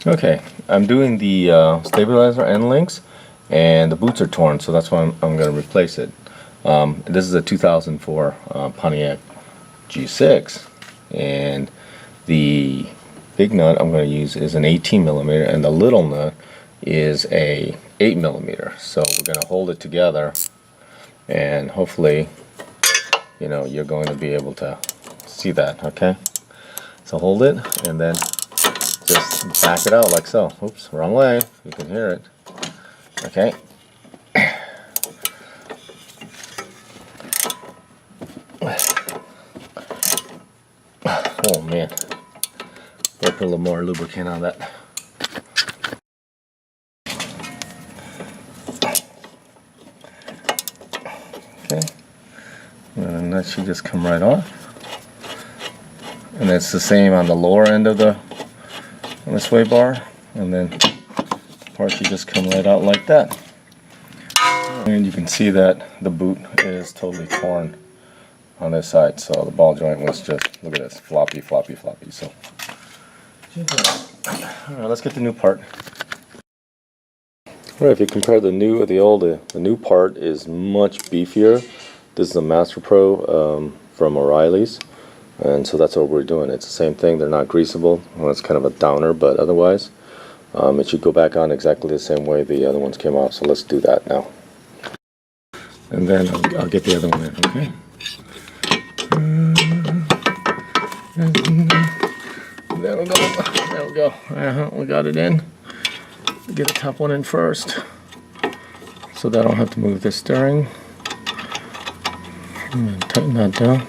Okay, I'm doing the stabilizer end links, and the boots are torn, so that's why I'm going to replace it. This is a 2004 Pontiac G6, and the big nut I'm going to use is an 18 millimeter, and the little nut is a 8 millimeter. So we're going to hold it together, and hopefully, you're going to be able to see that. Okay, so hold it, and then just back it out like so. Oops, wrong way. You can hear it. Okay. Oh man. Gotta put a little more lubricant on that. Okay. And that should just come right off. And it's the same on the lower end of the sway bar, and then the part should just come right out like that. And you can see that the boot is totally torn on this side, so the ball joint was just, look at this, floppy. So alright, let's get the new part. Alright, if you compare the new with the old, the new part is much beefier. This is a Master Pro from Oreilly's, and so that's what we're doing. It's the same thing, they're not greasable. Well, it's kind of a downer, but otherwise it should go back on exactly the same way the other ones came off. So let's do that now, and then I'll get the other one in. Okay. There we go. We got it in. Get the top one in first, so that I don't have to move the steering. Tighten that down.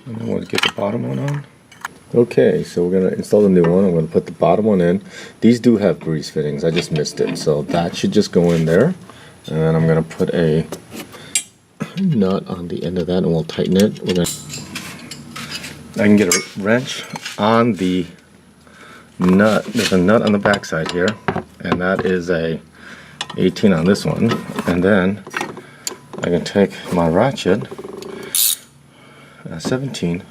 And then we'll get the bottom one on. Okay, so we're going to install the new one. I'm going to put the bottom one in. These do have grease fittings. I just missed it. So that should just go in there. And then I'm going to put a nut on the end of that, and we'll tighten it. I can get a wrench on the nut. There's a nut on the back side here, and that is a 18 on this one. And then I can take my ratchet, 17,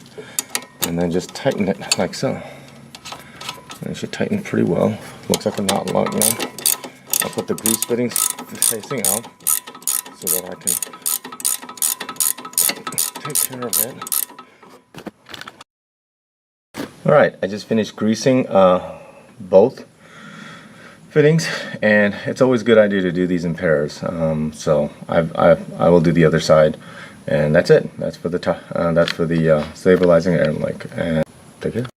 and then just tighten it like so. And it should tighten pretty well. Looks like a knot lock now. I'll put the grease fittings facing out so that I can take care of it. Alright, I just finished greasing both fittings, and it's always a good idea to do these in pairs. So I will do the other side, and that's it. That's for the stabilizing air link. And take care.